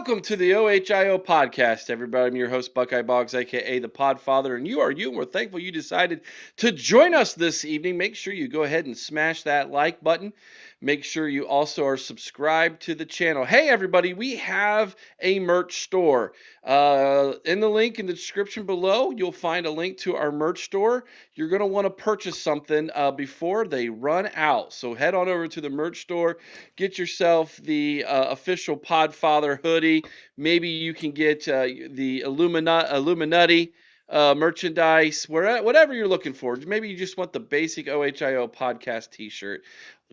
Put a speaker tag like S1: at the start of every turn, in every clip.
S1: Welcome to the OHIO podcast, everybody. I'm your host, Buckeye Boggs, aka the Podfather, and you are you, and we're thankful you decided to join us this evening. Make sure you go ahead and smash that like button. Make sure you also are subscribed to the channel. Hey, everybody, we have a merch store. In the link in the description below, you'll find a link to our merch store. You're going to want to purchase something before they run out. So head on over to the merch store, get yourself the official Podfather hoodie. Maybe you can get the Illuminati merchandise, whatever you're looking for. Maybe you just want the basic OHIO podcast t-shirt.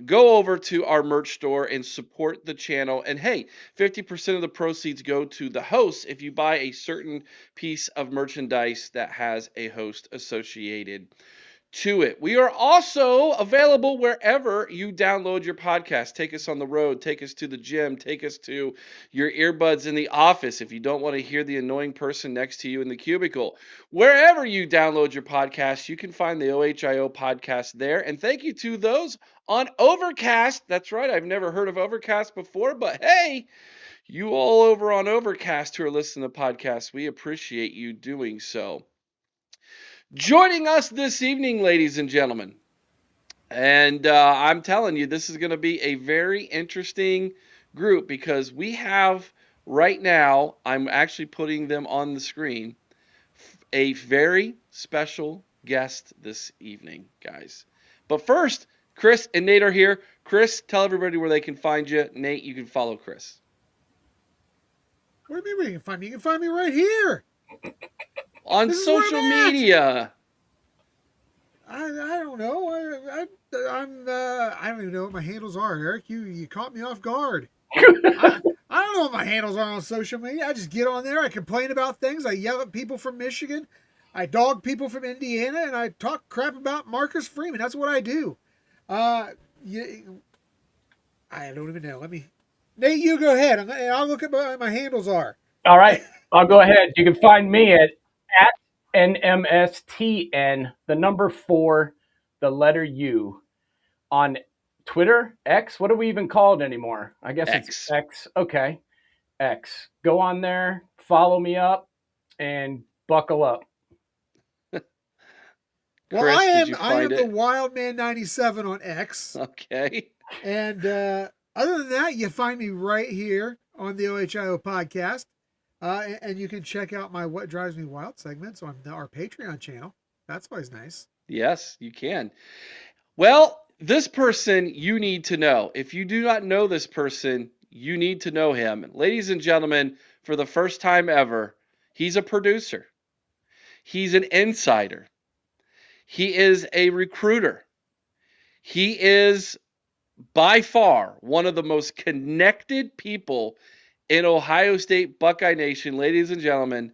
S1: Go over to our merch store and support the channel. And hey, 50% of the proceeds go to the host if you buy a certain piece of merchandise that has a host associated to it. We are also available wherever you download your podcast. Take us on the road, take us to the gym, take us to your earbuds in the office if you don't want to hear the annoying person next to you in the cubicle. Wherever you download your podcast, you can find the OHIO podcast there. And thank you to those on Overcast. That's right, I've never heard of Overcast before, but hey, you all over on Overcast who are listening to podcasts, we appreciate you doing so. Joining us this evening, ladies and gentlemen, and I'm telling you, this is going to be a very interesting group because we have right now, I'm actually putting them on the screen, a very special guest this evening, guys. But first, Chris and Nate are here. Chris, tell everybody where they can find you. Nate, you can follow Chris.
S2: What do you mean where you can find me? You can find me right here.
S1: On social media.
S2: I don't know. I don't even know what my handles are, Eric. You caught me off guard. I don't know what my handles are on social media. I just get on there. I complain about things. I yell at people from Michigan. I dog people from Indiana, and I talk crap about Marcus Freeman. That's what I do. I don't even know. Nate, you go ahead. I'll look at what my handles are.
S3: All right, I'll go ahead. You can find me at NMSTN, the number 4, the letter U, on Twitter, X. What do we even call it anymore? I guess it's X. Okay, X. Go on there, follow me up, and buckle up.
S2: Well, Chris, I am the Wildman 97 on X.
S1: Okay.
S2: And other than that, you find me right here on the OHIO podcast. And you can check out my What Drives Me Wild segments on our Patreon channel. That's always nice.
S1: Yes, you can. Well, this person you need to know. If you do not know this person, you need to know him. Ladies and gentlemen, for the first time ever, he's a producer. He's an insider. He is a recruiter. He is by far one of the most connected people in Ohio State Buckeye Nation. Ladies and gentlemen,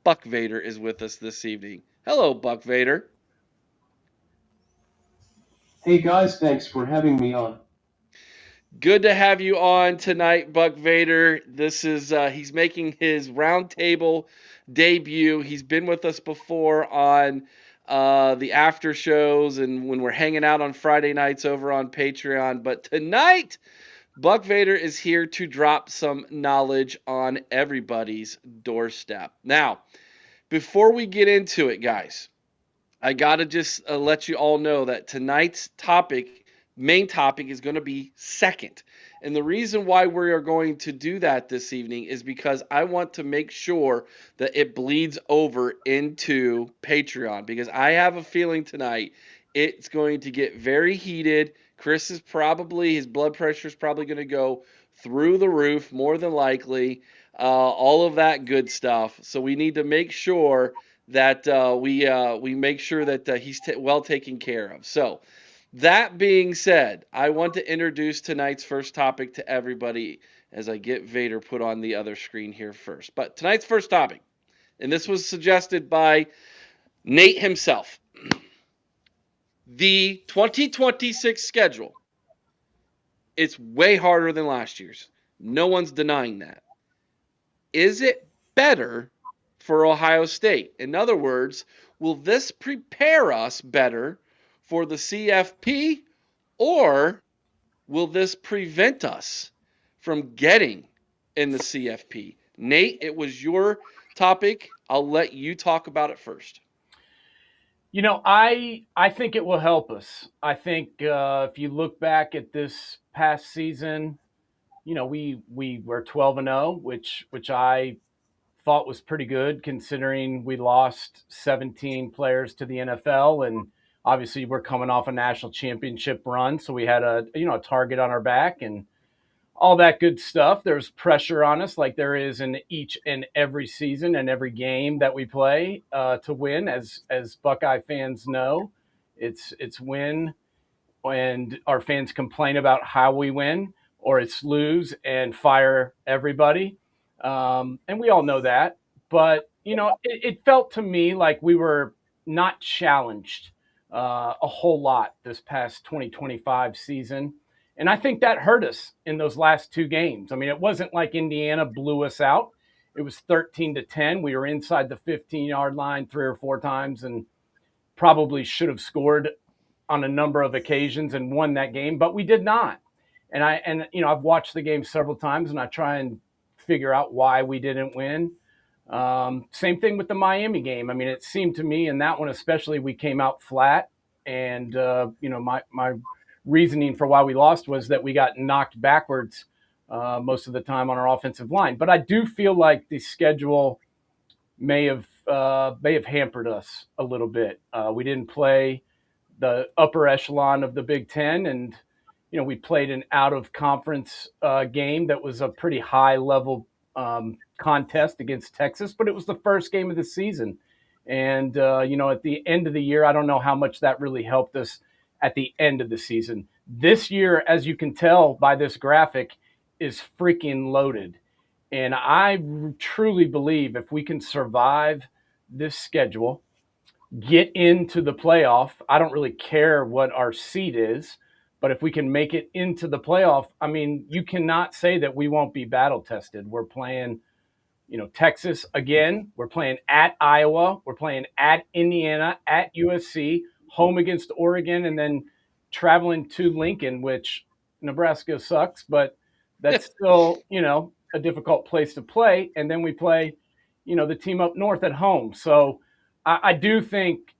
S1: Buck Vader is with us this evening. Hello, Buck Vader.
S4: Hey guys, thanks for having me on.
S1: Good to have you on tonight, Buck Vader. This is he's making his roundtable debut. He's been with us before on the after shows and when we're hanging out on Friday nights over on Patreon. But tonight, Buck Vader is here to drop some knowledge on everybody's doorstep. Now, before we get into it, guys, I got to just let you all know that tonight's main topic is going to be second. And the reason why we are going to do that this evening is because I want to make sure that it bleeds over into Patreon, because I have a feeling tonight it's going to get very heated. Chris is his blood pressure is probably going to go through the roof, more than likely, all of that good stuff. So we need to make sure that we make sure that he's well taken care of. So that being said, I want to introduce tonight's first topic to everybody as I get Vader put on the other screen here first. But tonight's first topic, and this was suggested by Nate himself. The 2026 schedule, it's way harder than last year's. No one's denying that. Is it better for Ohio State? In other words, will this prepare us better for the CFP, or will this prevent us from getting in the CFP. Nate, it was your topic. I'll let you talk about it first.
S3: I think it will help us. I think if you look back at this past season, we were 12-0, which I thought was pretty good considering we lost 17 players to the NFL, and obviously we're coming off a national championship run, so we had a target on our back and all that good stuff. There's pressure on us like there is in each and every season and every game that we play to win. As Buckeye fans know, it's win and our fans complain about how we win, or it's lose and fire everybody. And we all know that. But, it felt to me like we were not challenged a whole lot this past 2025 season. And I think that hurt us in those last two games. I mean, it wasn't like Indiana blew us out. It was 13-10. We were inside the 15-yard line 3 or 4 times and probably should have scored on a number of occasions and won that game, but we did not. And I've watched the game several times and I try and figure out why we didn't win. Same thing with the Miami game. I mean, it seemed to me in that one especially we came out flat, and my reasoning for why we lost was that we got knocked backwards most of the time on our offensive line. But I do feel like the schedule may have hampered us a little bit. We didn't play the upper echelon of the Big Ten, and we played an out of conference game that was a pretty high level contest against Texas, but it was the first game of the season. And at the end of the year, I don't know how much that really helped us at the end of the season. This year, as you can tell by this graphic, is freaking loaded. And I truly believe if we can survive this schedule, get into the playoff, I don't really care what our seed is, but if we can make it into the playoff, I mean, you cannot say that we won't be battle tested. We're playing, Texas again. We're playing at Iowa. We're playing at Indiana, at USC, home against Oregon, and then traveling to Lincoln, which Nebraska sucks, but that's still, a difficult place to play. And then we play, the team up north at home. So I do think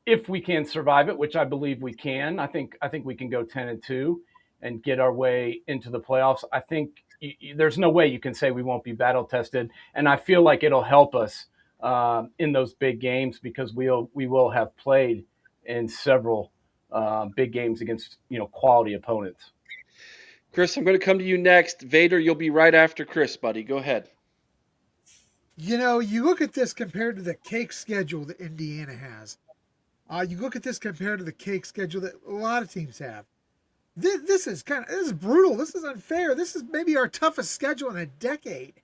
S3: if we can survive it, which I believe we can, I think we can go 10-2 and get our way into the playoffs. I think there's no way you can say we won't be battle tested, and I feel like it'll help us in those big games because we will have played in several big games against quality opponents.
S1: Chris, I'm going to come to you next. Vader, you'll be right after Chris, buddy. Go ahead.
S2: You look at this compared to the cake schedule that Indiana has. You look at this compared to the cake schedule that a lot of teams have. This is brutal. This is unfair. This is maybe our toughest schedule in a decade.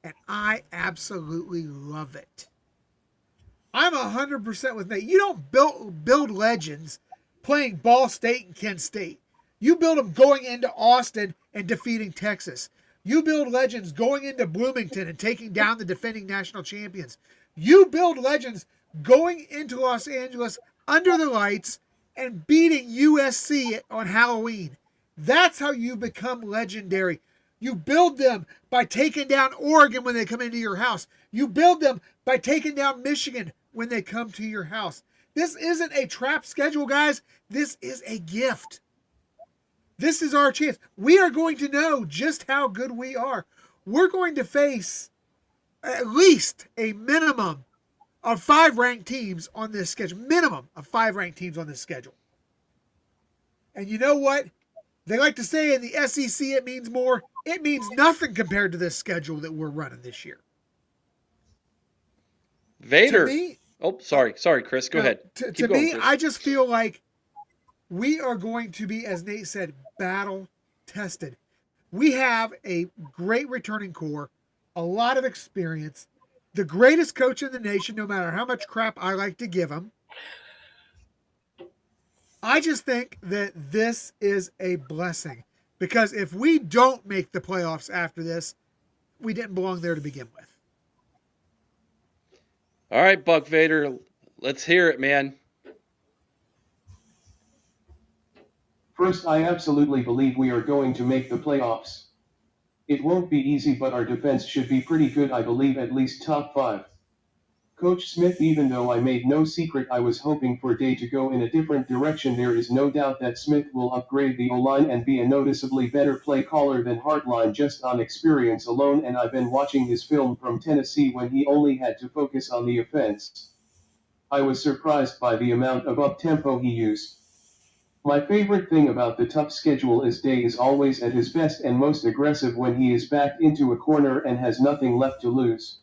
S2: And I absolutely love it. I'm 100% with Nate. You don't build legends playing Ball State and Kent State. You build them going into Austin and defeating Texas. You build legends going into Bloomington and taking down the defending national champions. You build legends going into Los Angeles under the lights and beating USC on Halloween. That's how you become legendary. You build them by taking down Oregon when they come into your house. You build them by taking down Michigan when they come to your house. This isn't a trap schedule, guys. This is a gift. This is our chance. We are going to know just how good we are. We're going to face at least a minimum of 5 ranked teams on this schedule. Minimum of 5 ranked teams on this schedule. And you know what? They like to say in the SEC it means more. It means nothing compared to this schedule that we're running this year.
S1: Vader. Sorry, Chris. Go ahead.
S2: To me, Chris. I just feel like we are going to be, as Nate said, battle tested. We have a great returning core, a lot of experience, the greatest coach in the nation, no matter how much crap I like to give him. I just think that this is a blessing because if we don't make the playoffs after this, we didn't belong there to begin with.
S1: All right, Buck Vader, let's hear it, man.
S4: First, I absolutely believe we are going to make the playoffs. It won't be easy, but our defense should be pretty good. I believe at least top 5. Coach Smith, even though I made no secret I was hoping for Day to go in a different direction, there is no doubt that Smith will upgrade the O-line and be a noticeably better play caller than Hartline just on experience alone, and I've been watching his film from Tennessee when he only had to focus on the offense. I was surprised by the amount of up-tempo he used. My favorite thing about the tough schedule is Day is always at his best and most aggressive when he is backed into a corner and has nothing left to lose.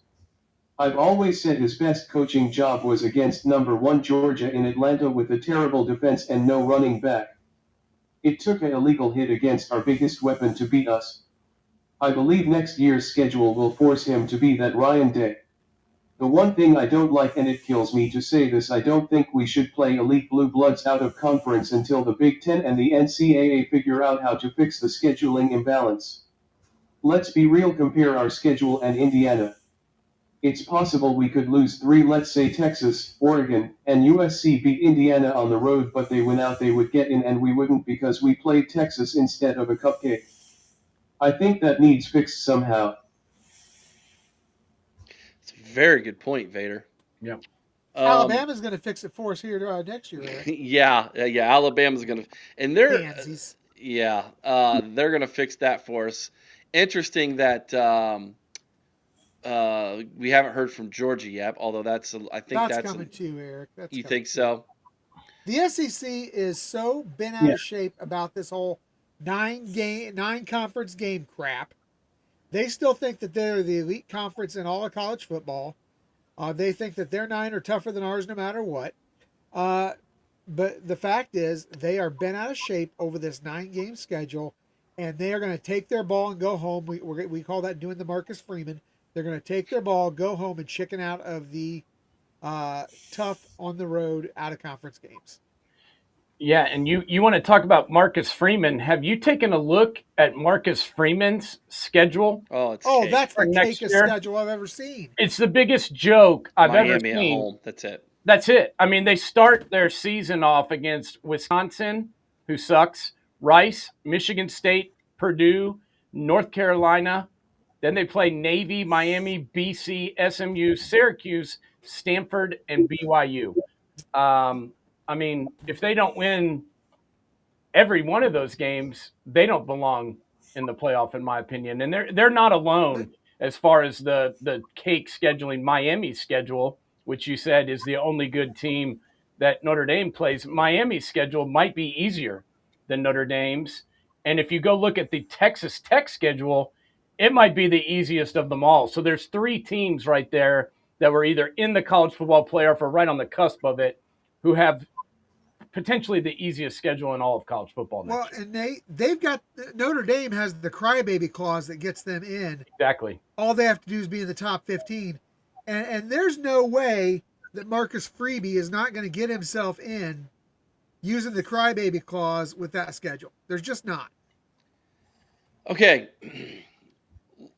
S4: I've always said his best coaching job was against number 1 Georgia in Atlanta with a terrible defense and no running back. It took an illegal hit against our biggest weapon to beat us. I believe next year's schedule will force him to be that Ryan Day. The one thing I don't like, and it kills me to say this, I don't think we should play elite blue bloods out of conference until the Big Ten and the NCAA figure out how to fix the scheduling imbalance. Let's be real, compare our schedule and Indiana. It's possible we could lose 3, let's say Texas, Oregon, and USC beat Indiana on the road, but they win out, they would get in, and we wouldn't because we played Texas instead of a cupcake. I think that needs fixed somehow.
S1: It's a very good point, Vader.
S3: Yep.
S2: Alabama's going to fix it for us here next year. Right?
S1: Yeah, Alabama's going to, and they're,
S2: Pansies.
S1: they're going to fix that for us. Interesting that we haven't heard from Georgia yet, although I think that's
S2: coming too, Eric.
S1: You think so?
S2: The SEC is so bent out of shape about this whole 9 conference game crap. They still think that they're the elite conference in all of college football. They think that their 9 are tougher than ours no matter what. But the fact is, they are bent out of shape over this 9-game schedule, and they are going to take their ball and go home. We call that doing the Marcus Freeman. They're going to take their ball, go home, and chicken out of the tough on the road out of conference games.
S3: Yeah, and you want to talk about Marcus Freeman. Have you taken a look at Marcus Freeman's schedule?
S2: That's the cakest schedule I've ever seen.
S3: It's the biggest joke I've ever seen.
S1: Miami at home.
S3: That's it. I mean, they start their season off against Wisconsin, who sucks, Rice, Michigan State, Purdue, North Carolina. Then they play Navy, Miami, BC, SMU, Syracuse, Stanford, and BYU. I mean, if they don't win every one of those games, they don't belong in the playoff, in my opinion. And they're not alone as far as the cake scheduling. Miami's schedule, which you said is the only good team that Notre Dame plays. Miami's schedule might be easier than Notre Dame's. And if you go look at the Texas Tech schedule, it might be the easiest of them all. So there's 3 teams right there that were either in the college football playoff or right on the cusp of it who have potentially the easiest schedule in all of college football next year.
S2: And they've got Notre Dame has the crybaby clause that gets them in.
S3: Exactly.
S2: All they have to do is be in the top 15. And there's no way that Marcus Freeby is not going to get himself in using the crybaby clause with that schedule. There's just not.
S1: Okay.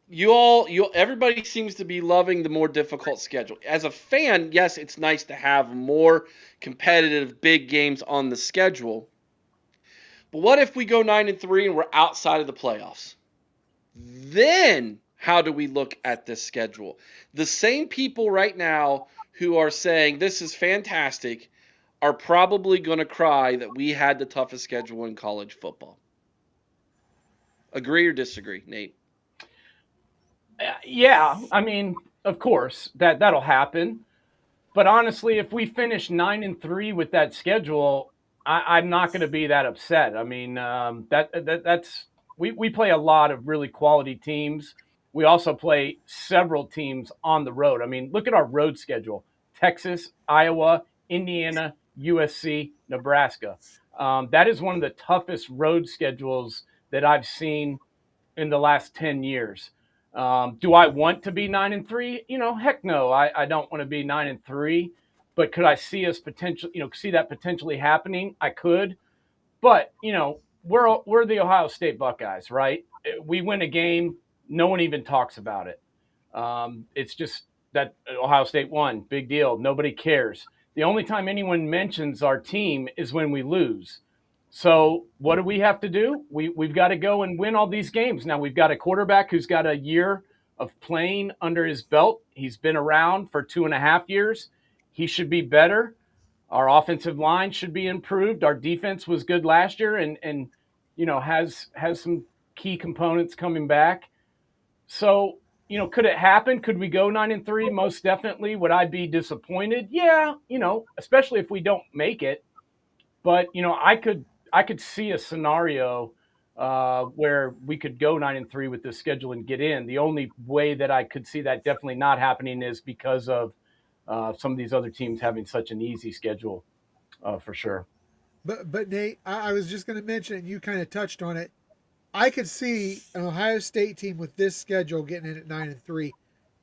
S1: Everybody seems to be loving the more difficult schedule. As a fan, yes, it's nice to have more competitive big games on the schedule. But what if we go 9-3 and we're outside of the playoffs? Then how do we look at this schedule? The same people right now who are saying this is fantastic are probably going to cry that we had the toughest schedule in college football. Agree or disagree, Nate?
S3: Yeah, I mean, of course, that'll happen. But honestly, if we finish 9-3 with that schedule, I'm not going to be that upset. I mean, that's we play a lot of really quality teams. We also play several teams on the road. I mean, look at our road schedule: Texas, Iowa, Indiana, USC, Nebraska. That is one of the toughest road schedules that I've seen in the last 10 years. Do I want to be 9-3? Heck no. I don't want to be 9-3. But could I see us see that potentially happening? I could. But we're the Ohio State Buckeyes, right? We win a game, no one even talks about it. It's just that Ohio State won, big deal. Nobody cares. The only time anyone mentions our team is when we lose. So what do we have to do? We've got to go and win all these games. Now we've got a quarterback who's got a year of playing under his belt. He's been around for 2.5 years. He should be better. Our offensive line should be improved. Our defense was good last year and has some key components coming back. So, could it happen? Could we go 9-3? Most definitely. Would I be disappointed? Yeah, especially if we don't make it. But, I could see a scenario where we could go 9-3 with this schedule and get in. The only way that I could see that definitely not happening is because of some of these other teams having such an easy schedule, for sure.
S2: But Nate, I was just going to mention, and you kind of touched on it. I could see an Ohio State team with this schedule getting in at 9-3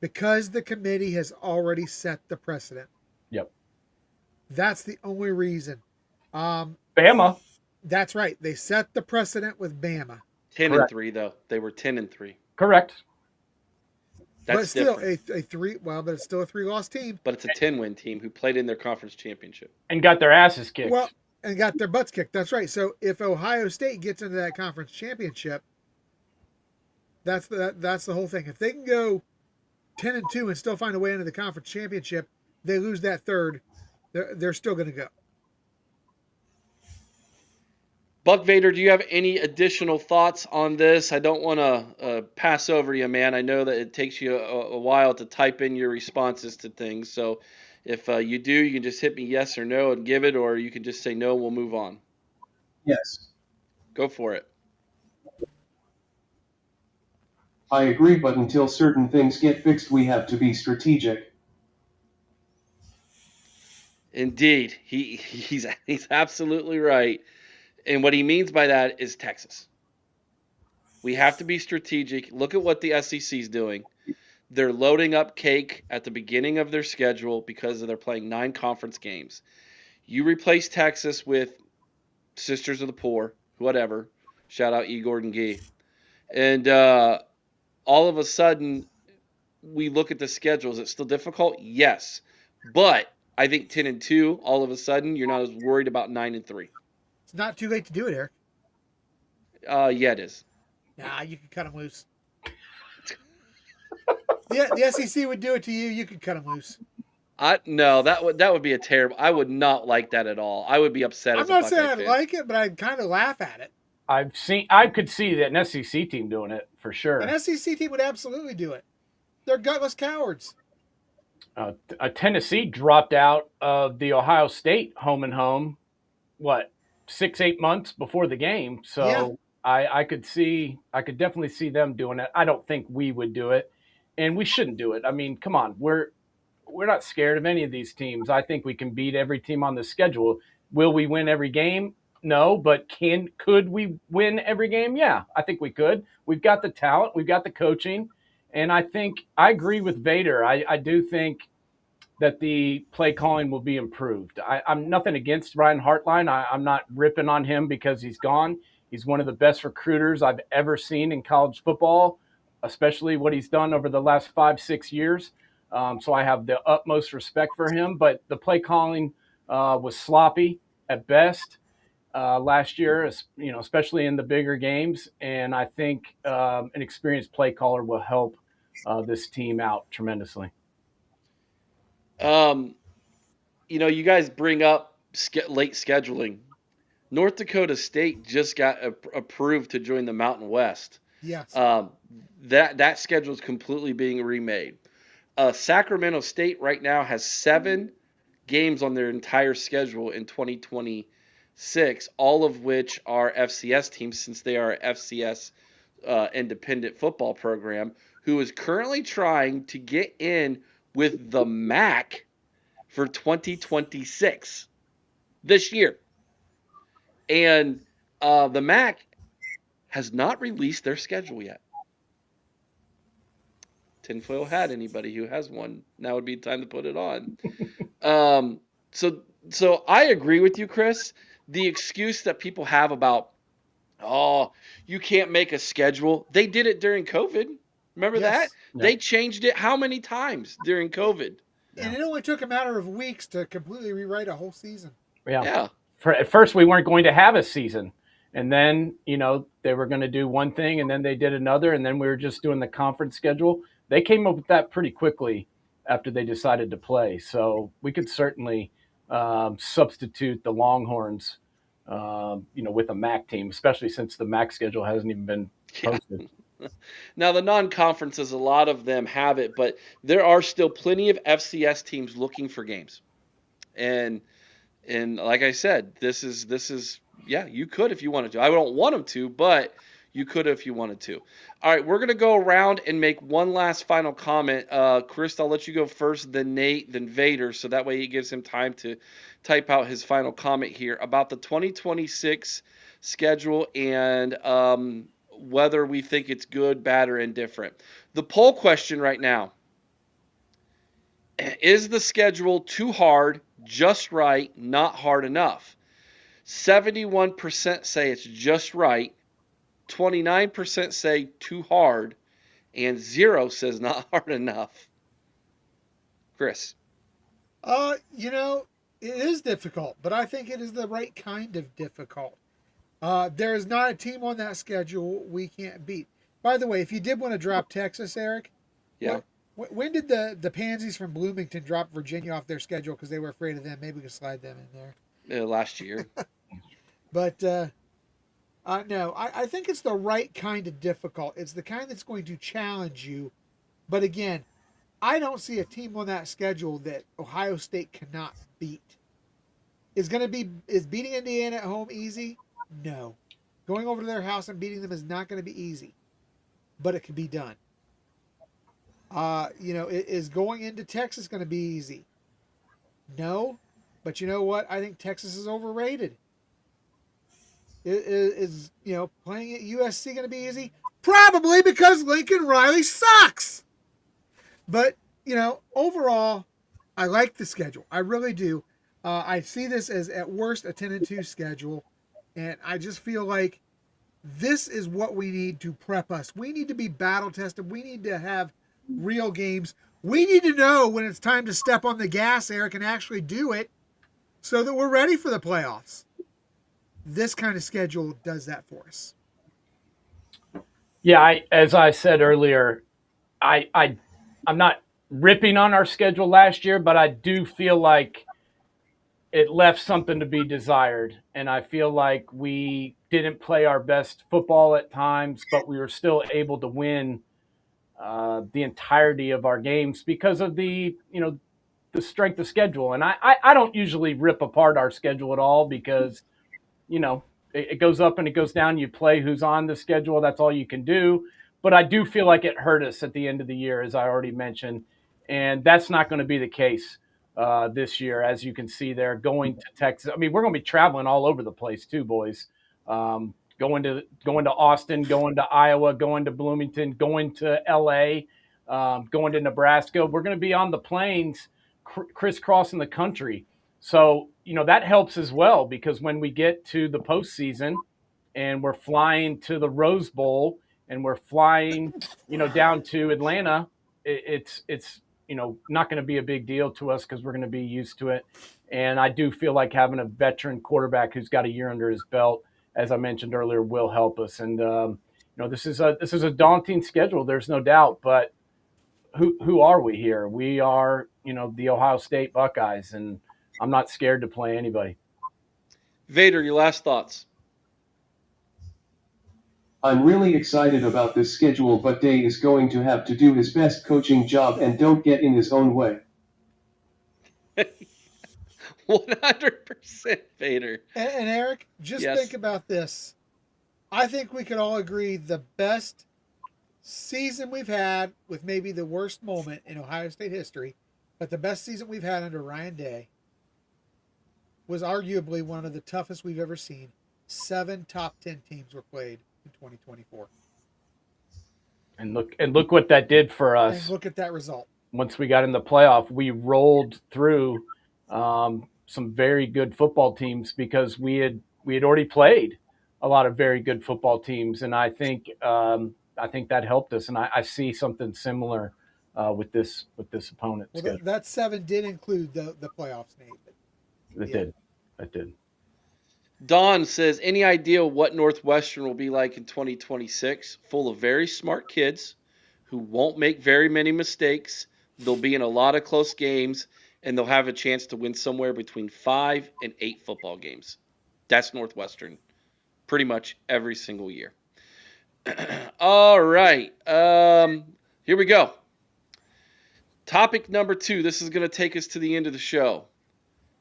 S2: because the committee has already set the precedent.
S3: Yep.
S2: That's the only reason.
S3: Bama.
S2: That's right. They set the precedent with Bama.
S1: 10-3 though. They were 10-3.
S3: Correct.
S1: That's
S2: but still
S1: different.
S2: a 3. Well, but it's still a 3-loss team.
S1: But it's a 10-win team who played in their conference championship
S3: and got their asses kicked.
S2: Well, and got their butts kicked. That's right. So if Ohio State gets into that conference championship, that's the whole thing. If they can go 10-2 and still find a way into the conference championship, they lose that third. They're still going to go.
S1: Buck Vader, do you have any additional thoughts on this? I don't want to pass over you, man. I know that it takes you a while to type in your responses to things. So if you do, you can just hit me yes or no and give it, or you can just say no and we'll move on.
S4: Yes.
S1: Go for it.
S4: I agree, but until certain things get fixed, we have to be strategic.
S1: Indeed. He's absolutely right. And what he means by that is Texas. We have to be strategic. Look at what the SEC is doing. They're loading up cake at the beginning of their schedule because they're playing 9 conference games. You replace Texas with Sisters of the Poor, whatever. Shout out E. Gordon Gee. And all of a sudden, we look at the schedule. Is it still difficult? Yes. But I think 10-2, all of a sudden, you're not as worried about 9-3.
S2: It's not too late to do it, Eric.
S1: Yeah, it is.
S2: Nah, you can cut them loose. The SEC would do it to you. You could cut them loose.
S1: No, that would be a terrible. I would not like that at all. I would be upset.
S2: I'm not saying I'd like it, but I'd kind of laugh at it.
S3: I could see that an SEC team doing it for sure.
S2: An SEC team would absolutely do it. They're gutless cowards.
S3: Tennessee dropped out of the Ohio State home and home. 6-8 months before the game. So yeah. I could definitely see them doing it. I don't think we would do it, and we shouldn't do it. I mean, come on, we're not scared of any of these teams. I think we can beat every team on the schedule. Will we win every game? No, but could we win every game? Yeah, I think we could. We've got the talent, we've got the coaching, and I agree with Vader. I do think that the play calling will be improved. I'm nothing against Ryan Hartline. I'm not ripping on him because he's gone. He's one of the best recruiters I've ever seen in college football, especially what he's done over the last 5-6 years. So I have the utmost respect for him. But the play calling was sloppy at best last year, especially in the bigger games. And I think an experienced play caller will help this team out tremendously.
S1: You guys bring up late scheduling. North Dakota State just got approved to join the Mountain West.
S2: Yes.
S1: That schedule is completely being remade. Sacramento State right now has 7 games on their entire schedule in 2026, all of which are FCS teams, since they are an FCS independent football program, who is currently trying to get in with the MAC for 2026 this year. And the MAC has not released their schedule yet. Tinfoil hat, anybody who has one, now would be time to put it on. So I agree with you, Chris. The excuse that people have about, you can't make a schedule. They did it during COVID. Remember that? Yeah. They changed it how many times during COVID?
S2: And it only took a matter of weeks to completely rewrite a whole season.
S3: Yeah. at first we weren't going to have a season. And then, they were going to do one thing and then they did another. And then we were just doing the conference schedule. They came up with that pretty quickly after they decided to play. So we could certainly substitute the Longhorns, with a MAC team, especially since the MAC schedule hasn't even been posted.
S1: Now, the non-conferences, a lot of them have it, but there are still plenty of FCS teams looking for games. And like I said, this is yeah, you could if you wanted to. I don't want them to, but you could if you wanted to. All right, we're going to go around and make one last final comment. Chris, I'll let you go first, then Nate, then Vader, so that way he gives him time to type out his final comment here about the 2026 schedule and whether we think it's good, bad, or indifferent. The poll question right now: is the schedule too hard, just right, not hard enough? 71% say it's just right, 29% say too hard, and 0 says not hard enough. Chris.
S2: It is difficult, but I think it is the right kind of difficult. There is not a team on that schedule we can't beat. By the way, if you did want to drop Texas, Eric,
S1: yeah.
S2: When did the Pansies from Bloomington drop Virginia off their schedule because they were afraid of them? Maybe we could slide them in there.
S1: Last year.
S2: But no, I think it's the right kind of difficult. It's the kind that's going to challenge you. But again, I don't see a team on that schedule that Ohio State cannot beat. Is beating Indiana at home easy? No. Going over to their house and beating them is not going to be easy. But it can be done. Is going into Texas going to be easy? No. But you know what? I think Texas is overrated. Is playing at USC going to be easy? Probably, because Lincoln Riley sucks. But, overall, I like the schedule. I really do. I see this as, at worst, a 10-2 schedule. And I just feel like this is what we need to prep us. We need to be battle tested. We need to have real games. We need to know when it's time to step on the gas, Eric, and actually do it so that we're ready for the playoffs. This kind of schedule does that for us.
S3: Yeah, as I said earlier, I'm not ripping on our schedule last year, but I do feel like it left something to be desired. And I feel like we didn't play our best football at times, but we were still able to win the entirety of our games because of the strength of schedule. And I don't usually rip apart our schedule at all because, it goes up and it goes down. You play who's on the schedule. That's all you can do. But I do feel like it hurt us at the end of the year, as I already mentioned. And that's not going to be the case this year, as you can see there, going to Texas. I mean, we're going to be traveling all over the place too, boys. Going to Austin, going to Iowa, going to Bloomington, going to LA, going to Nebraska. We're going to be on the plains, crisscrossing the country. So, that helps as well, because when we get to the postseason and we're flying to the Rose Bowl and we're flying, down to Atlanta, it's not going to be a big deal to us because we're going to be used to it. And I do feel like having a veteran quarterback who's got a year under his belt, as I mentioned earlier, will help us. And this is a daunting schedule. There's no doubt. But who are we here? We are the Ohio State Buckeyes, and I'm not scared to play anybody.
S1: Vader, your last thoughts.
S4: I'm really excited about this schedule, but Day is going to have to do his best coaching job and don't get in his own way.
S1: 100% Vader.
S2: And Eric, just think about this. I think we could all agree the best season we've had, with maybe the worst moment in Ohio State history, but the best season we've had under Ryan Day, was arguably one of the toughest we've ever seen. 7 top 10 teams were played in 2024.
S3: And look what that did for us.
S2: And look at that result.
S3: Once we got in the playoff, we rolled through some very good football teams because we had already played a lot of very good football teams, and I think that helped us. And I see something similar with this opponent.
S2: Well, that 7 did include the playoffs, Nate.
S3: It did.
S1: Don says, any idea what Northwestern will be like in 2026? Full of very smart kids who won't make very many mistakes. They'll be in a lot of close games, and they'll have a chance to win somewhere between 5 and 8 football games. That's Northwestern pretty much every single year. All right. Here we go. Topic number 2. This is going to take us to the end of the show.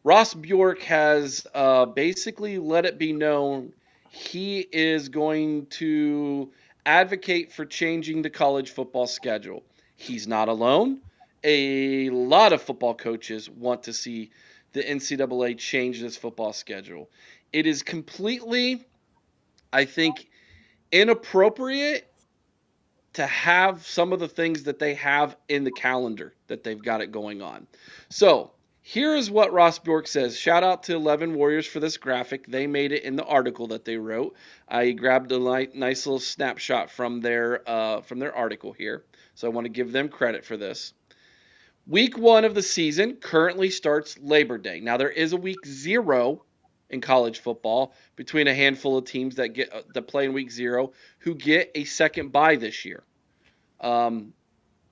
S1: Ross Bjork has basically let it be known he is going to advocate for changing the college football schedule. He's not alone. A lot of football coaches want to see the NCAA change this football schedule. It is completely, I think, inappropriate to have some of the things that they have in the calendar that they've got it going on. So, here is what Ross Bjork says. Shout out to 11 Warriors for this graphic. They made it in the article that they wrote. I grabbed a nice little snapshot from their article here. So I want to give them credit for this. Week 1 of the season currently starts Labor Day. Now there is a week 0 in college football between a handful of teams that play in week 0 who get a second bye this year.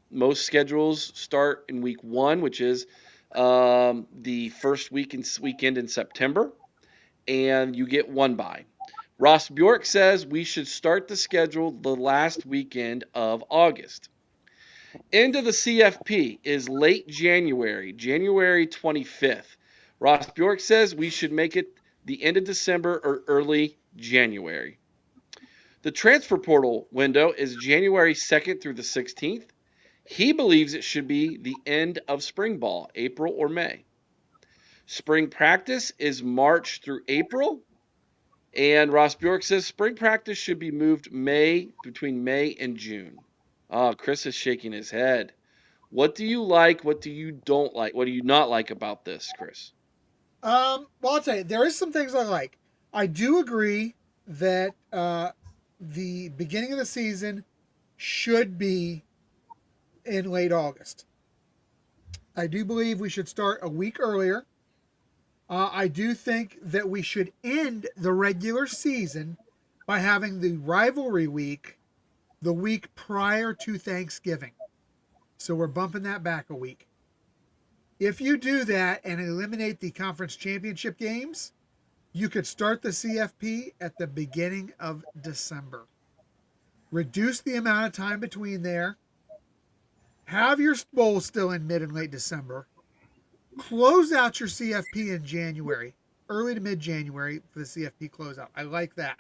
S1: Most schedules start in week 1, which is the first weekend in September, and you get 1 bye. Ross Bjork says we should start the schedule the last weekend of August. End of the CFP is late January, January 25th. Ross Bjork says we should make it the end of December or early January. The transfer portal window is January 2nd through the 16th. He believes it should be the end of spring ball, April or May. Spring practice is March through April. And Ross Bjork says spring practice should be moved between May and June. Oh, Chris is shaking his head. What do you like? What do you don't like? What do you not like about this, Chris?
S2: Well, I'll tell you, there is some things I like. I do agree that the beginning of the season should be in late August. I do believe we should start a week earlier. I do think that we should end the regular season by having the rivalry week the week prior to Thanksgiving. So we're bumping that back a week. If you do that and eliminate the conference championship games, you could start the CFP at the beginning of December. Reduce the amount of time between there. Have your bowl still in mid and late December. Close out your CFP in January, early to mid-January for the CFP closeout. I like that.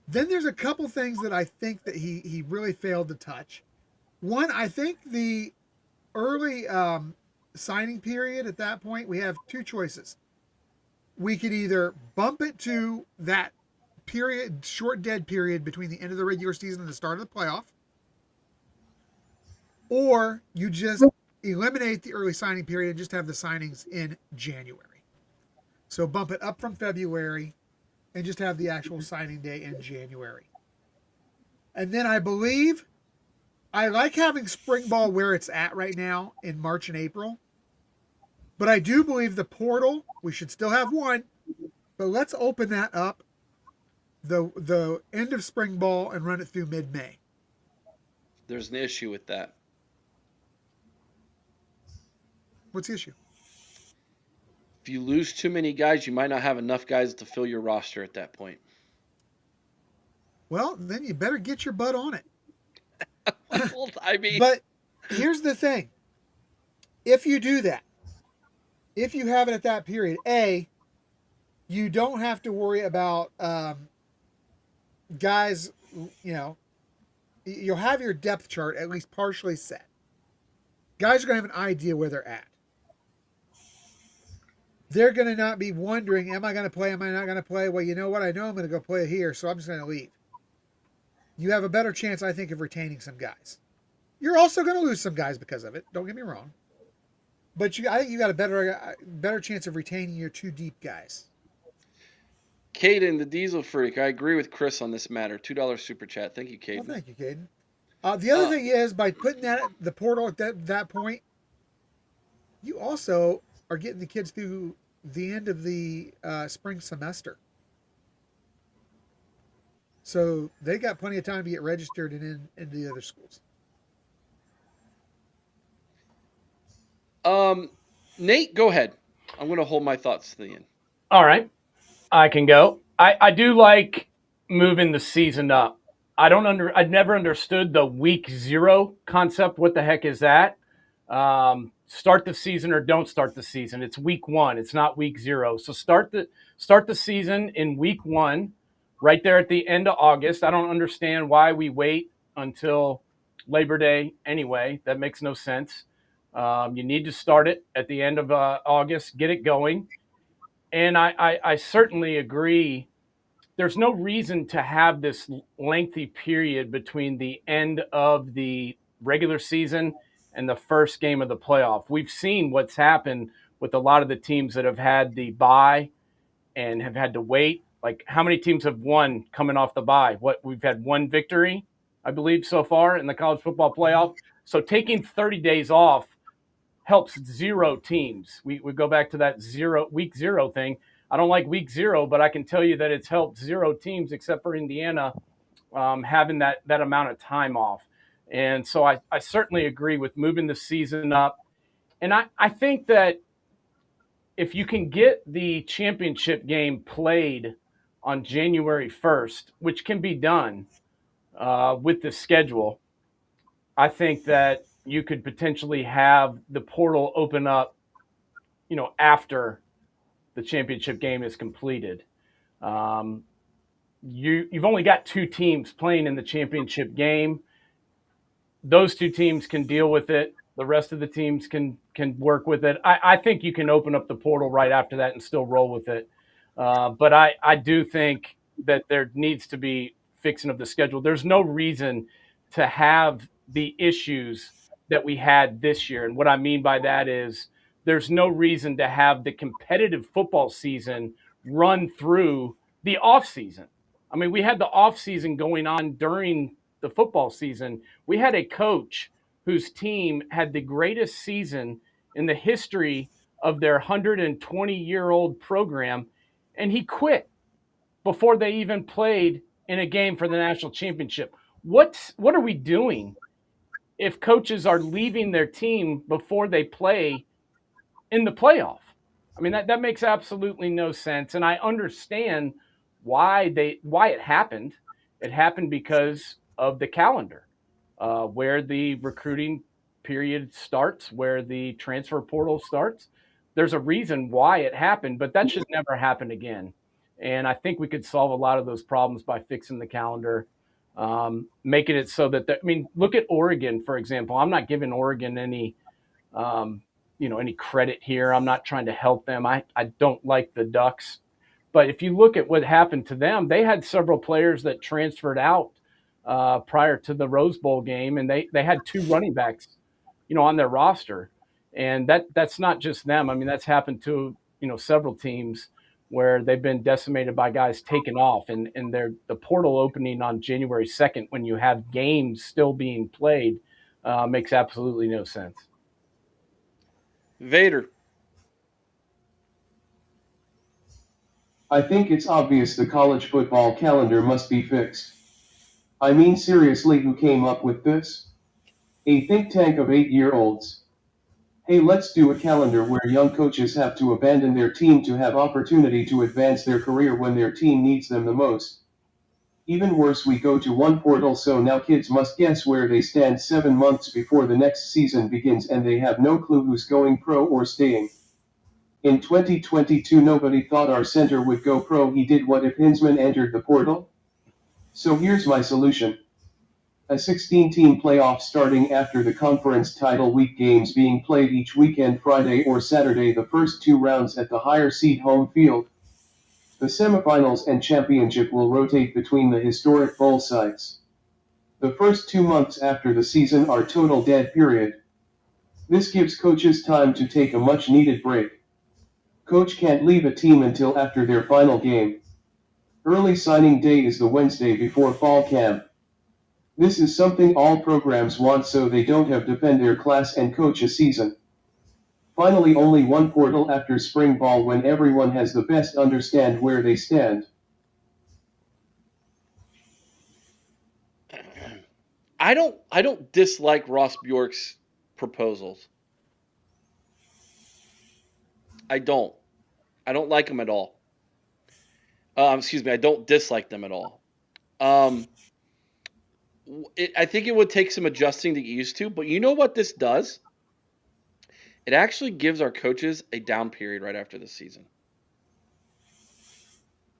S2: Then there's a couple things that I think that he really failed to touch. One, I think the early signing period at that point, we have 2 choices. We could either bump it to that period, short dead period between the end of the regular season and the start of the playoff, or you just eliminate the early signing period and just have the signings in January. So bump it up from February and just have the actual signing day in January. And then I believe I like having spring ball where it's at right now in March and April. But I do believe the portal, we should still have one, but let's open that up the end of spring ball and run it through mid-May.
S1: There's an issue with that.
S2: What's the issue?
S1: If you lose too many guys, you might not have enough guys to fill your roster at that point.
S2: Well, then you better get your butt on it.
S1: I mean,
S2: but here's the thing. If you do that, if you have it at that period, you don't have to worry about guys, you'll have your depth chart at least partially set. Guys are going to have an idea where they're at. They're going to not be wondering, am I going to play, am I not going to play? Well, you know what? I know I'm going to go play here, so I'm just going to leave. You have a better chance, I think, of retaining some guys. You're also going to lose some guys because of it. Don't get me wrong. But I think you got a better chance of retaining your 2 deep guys.
S1: Caden, the Diesel Freak. I agree with Chris on this matter. $2 super chat. Thank you, Caden.
S2: Well, thank you, Caden. The other thing is, by putting the portal at that point, you also are getting the kids through the end of the spring semester. So they got plenty of time to get registered and in the other schools.
S1: Nate, go ahead. I'm going to hold my thoughts to the end.
S3: All right. I can go. I do like moving the season up. I've never understood the week 0 concept. What the heck is that? Start the season or don't start the season. It's week 1. It's not week 0. So start the season in week 1, right there at the end of August. I don't understand why we wait until Labor Day anyway. That makes no sense. You need to start it at the end of August, get it going. And I certainly agree. There's no reason to have this lengthy period between the end of the regular season and the first game of the playoff. We've seen what's happened with a lot of the teams that have had the bye and have had to wait. Like, how many teams have won coming off the bye? We've had 1 victory, I believe, so far in the college football playoff. So taking 30 days off helps 0 teams. We go back to that week 0 thing. I don't like week 0, but I can tell you that it's helped 0 teams except for Indiana having that amount of time off. And so I certainly agree with moving the season up. And I think that if you can get the championship game played on January 1st, which can be done with the schedule, I think that you could potentially have the portal open up, after the championship game is completed. You've only got 2 teams playing in the championship game. Those 2 teams can deal with it. The rest of the teams can work with it. I think you can open up the portal right after that and still roll with it. But I do think that there needs to be fixing of the schedule. There's no reason to have the issues that we had this year. And what I mean by that is there's no reason to have the competitive football season run through the off season. I mean, we had the off season going on during the football season. We had a coach whose team had the greatest season in the history of their 120-year-old program, and he quit before they even played in a game for the national championship. What are we doing if coaches are leaving their team before they play in the playoff? I mean, that makes absolutely no sense. And I understand why it happened. It happened because of the calendar, where the recruiting period starts, where the transfer portal starts. There's a reason why it happened, but that should never happen again. And I think we could solve a lot of those problems by fixing the calendar, making it so that look at Oregon, for example. I'm not giving Oregon any credit here. I'm not trying to help them. I don't like the Ducks. But if you look at what happened to them, they had several players that transferred out prior to the Rose Bowl game, and they had 2 running backs, on their roster. And that's not just them. I mean, that's happened to, several teams where they've been decimated by guys taken off, and the portal opening on January 2nd when you have games still being played makes absolutely no sense.
S1: Vader.
S4: I think it's obvious the college football calendar must be fixed. I mean, seriously, who came up with this? A think tank of 8-year-olds. Hey, let's do a calendar where young coaches have to abandon their team to have opportunity to advance their career when their team needs them the most. Even worse, we go to one portal, so now kids must guess where they stand 7 months before the next season begins, and they have no clue who's going pro or staying. In 2022, nobody thought our center would go pro. He did. What if Hinsman entered the portal? So here's my solution. A 16-team playoff starting after the conference title week, games being played each weekend, Friday or Saturday, the first 2 rounds at the higher seed home field. The semifinals and championship will rotate between the historic bowl sites. The first 2 months after the season are total dead period. This gives coaches time to take a much needed break. Coach can't leave a team until after their final game. Early signing day is the Wednesday before fall camp. This is something all programs want, so they don't have to defend their class and coach a season. Finally, only one portal after spring ball when everyone has the best understand where they stand.
S1: I don't dislike Ross Bjork's proposals. I don't. I don't like them at all. Excuse me, I don't dislike them at all. Um, I think it would take some adjusting to get used to, but you know what this does? It actually gives our coaches a down period right after the season,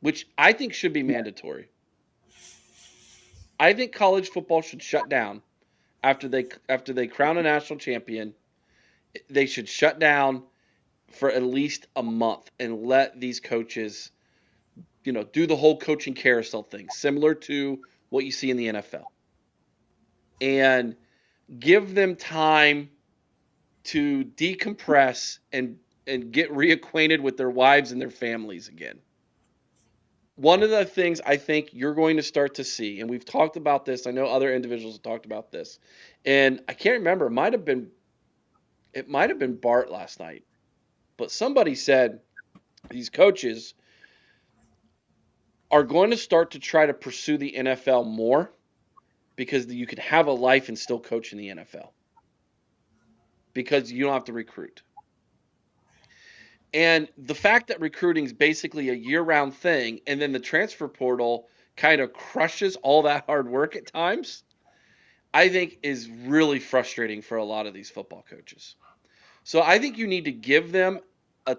S1: which I think should be mandatory. I think college football should shut down after they crown a national champion. They should shut down for at least a month and let these coaches, do the whole coaching carousel thing, similar to what you see in the NFL, and give them time to decompress and get reacquainted with their wives and their families again. One of the things I think you're going to start to see, and we've talked about this, I know other individuals have talked about this, and I can't remember, it might have been Bart last night, but somebody said these coaches are going to start to try to pursue the NFL more because you can have a life and still coach in the NFL because you don't have to recruit. And the fact that recruiting is basically a year-round thing, and then the transfer portal kind of crushes all that hard work at times, I think is really frustrating for a lot of these football coaches. So I think you need to give them a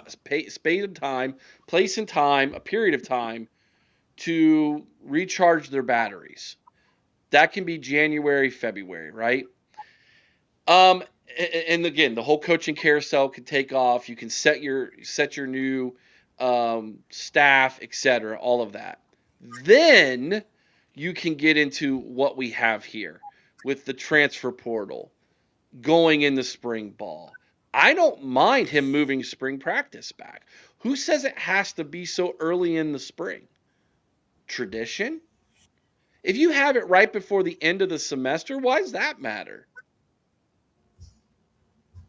S1: space of time, place and time, a period of time to recharge their batteries. That can be January, February, right? And again, the whole coaching carousel can take off. You can set your new staff, etc., all of that. Then you can get into what we have here with the transfer portal going in the spring ball. I don't mind him moving spring practice back. Who says it has to be so early in the spring? Tradition? If you have it right before the end of the semester, why does that matter?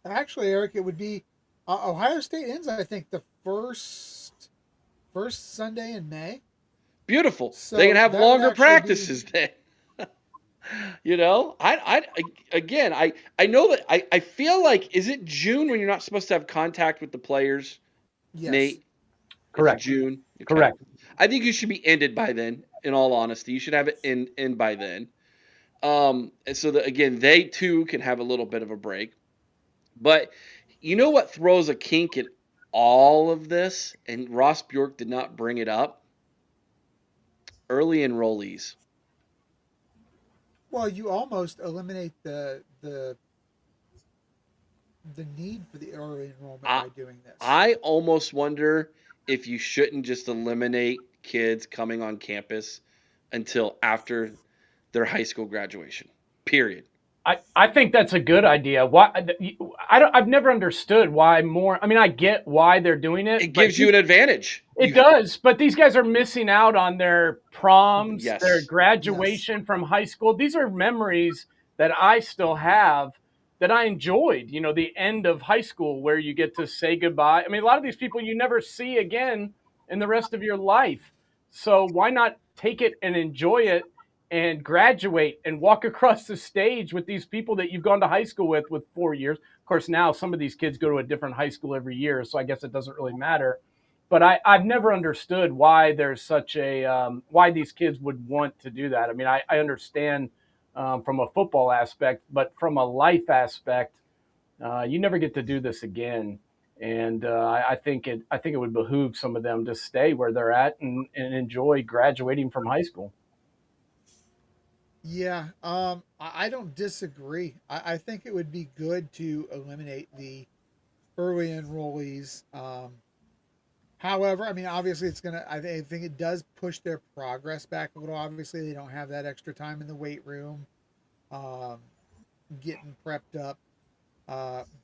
S2: Actually, Eric, it would be Ohio State ends, I think, the first Sunday in May.
S1: Beautiful.
S2: So
S1: they can have longer practices
S2: be...
S1: then. I know that I feel like, is it June when you're not supposed to have contact with the players?
S2: Yes.
S1: Nate?
S3: Correct.
S1: It's June. Okay.
S3: Correct.
S1: I think you should be ended by then, in all honesty. You should have it in by then. And so that, again, they too can have a little bit of a break. But you know what throws a kink in all of this, and Ross Bjork did not bring it up? Early enrollees.
S2: Well, you almost eliminate the need for the early enrollment by doing this.
S1: I almost wonder if you shouldn't just eliminate kids coming on campus until after their high school graduation. Period.
S3: I think that's a good idea. Why I've never understood why more. I mean, I get why they're doing it.
S1: It gives you an advantage.
S3: It does, but these guys are missing out on their proms,
S1: Yes.
S3: their graduation from high school. These are memories that I still have that I enjoyed. You know, the end of high school where you get to say goodbye. I mean, a lot of these people you never see again in the rest of your life. So why not take it and enjoy it and graduate and walk across the stage with these people that you've gone to high school with 4 years? Of course, now some of these kids go to a different high school every year, so I guess it doesn't really matter. But I've never understood why there's such a why these kids would want to do that. I mean, I understand from a football aspect, but from a life aspect, you never get to do this again. And I think it would behoove some of them to stay where they're at and enjoy graduating from high school.
S2: Yeah, I don't disagree. I think it would be good to eliminate the early enrollees. However, I mean, obviously, I think it does push their progress back a little. Obviously, they don't have that extra time in the weight room, getting prepped up.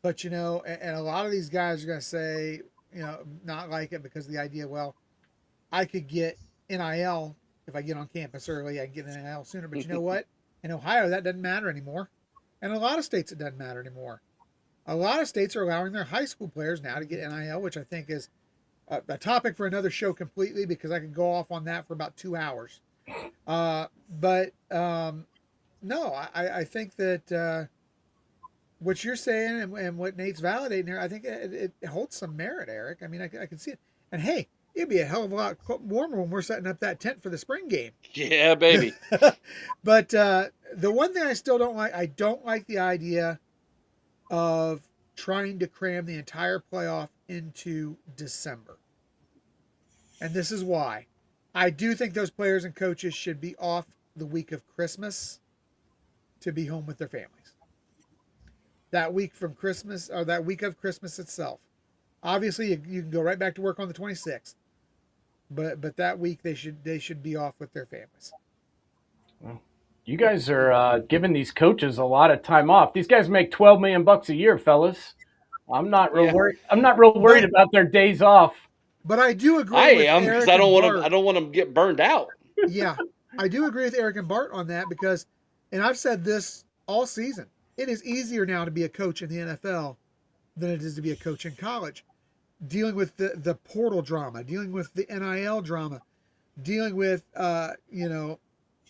S2: But and a lot of these guys are going to say, not like it because of the idea, well, I could get NIL if I get on campus early. I can get NIL sooner. But you know what? In Ohio, that doesn't matter anymore. And a lot of states, it doesn't matter anymore. A lot of states are allowing their high school players now to get NIL, which I think is a topic for another show completely, because I could go off on that for about 2 hours. But no, I think that what you're saying and what Nate's validating here, I think it holds some merit, Eric. I mean, I can see it. And hey, it'd be a hell of a lot warmer when we're setting up that tent for the spring game.
S1: Yeah, baby.
S2: But the one thing I still don't like, I don't like the idea of trying to cram the entire playoff into December. And this is why. I do think those players and coaches should be off the week of Christmas to be home with their families. That week from Christmas, or that week of Christmas itself. Obviously, you can go right back to work on the 26th. But that week they should be off with their families.
S3: Well, you guys are giving these coaches a lot of time off. These guys make $12 million a year, fellas. I'm not real worried. I'm not real worried about their days off.
S2: But I do agree.
S1: I am, because I don't want them to get burned out.
S2: Yeah, I do agree with Eric and Bart on that, because, and I've said this all season, it is easier now to be a coach in the NFL than it is to be a coach in college. Dealing with the portal drama, dealing with the NIL drama, dealing with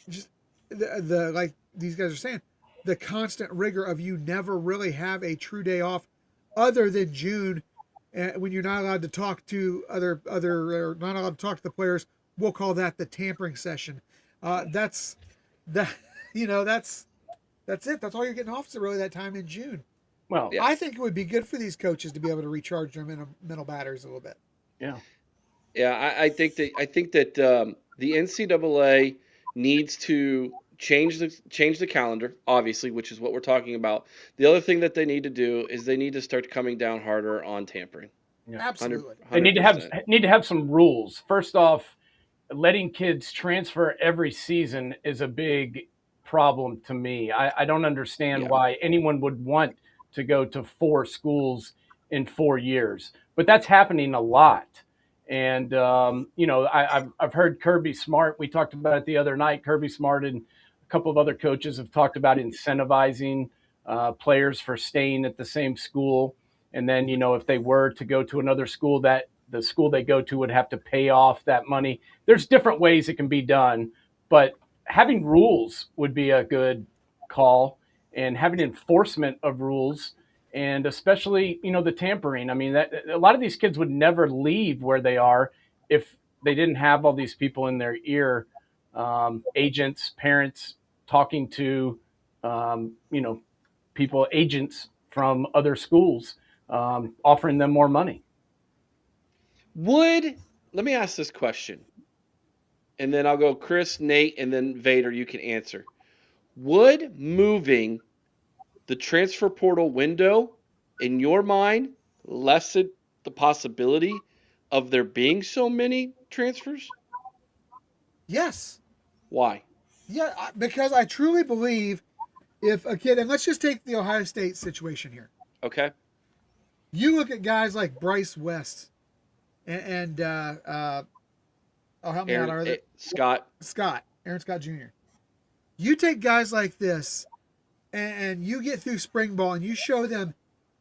S2: just the like these guys are saying, the constant rigor of you never really have a true day off other than June, when you're not allowed to talk to other or not allowed to talk to the players. We'll call that the tampering session. That's it. That's all you're getting off to really that time in June.
S3: Well,
S2: I think it would be good for these coaches to be able to recharge their mental batteries a little bit.
S3: Yeah.
S1: Yeah, I think that the NCAA needs to change the calendar, obviously, which is what we're talking about. The other thing that they need to do is they need to start coming down harder on tampering.
S2: Yeah. Absolutely.
S1: 100%.
S3: They need to have some rules. First off, letting kids transfer every season is a big problem to me. I don't understand why anyone would want to go to 4 schools in 4 years, but that's happening a lot. And I've heard Kirby Smart. We talked about it the other night. Kirby Smart and a couple of other coaches have talked about incentivizing players for staying at the same school. And then, if they were to go to another school, that the school they go to would have to pay off that money. There's different ways it can be done, but having rules would be a good call, and having enforcement of rules, and especially, the tampering. I mean, that a lot of these kids would never leave where they are if they didn't have all these people in their ear, agents, parents, talking to, people, agents from other schools, offering them more money.
S1: Let me ask this question, and then I'll go Chris, Nate, and then Vader, you can answer. Would moving the transfer portal window, in your mind, lessen the possibility of there being so many transfers?
S2: Yes.
S1: Why?
S2: Yeah, because I truly believe if a kid, and let's just take the Ohio State situation here.
S1: Okay.
S2: You look at guys like Bryce West and help me out,
S1: Aaron
S2: Scott Jr. You take guys like this, and you get through spring ball, and you show them,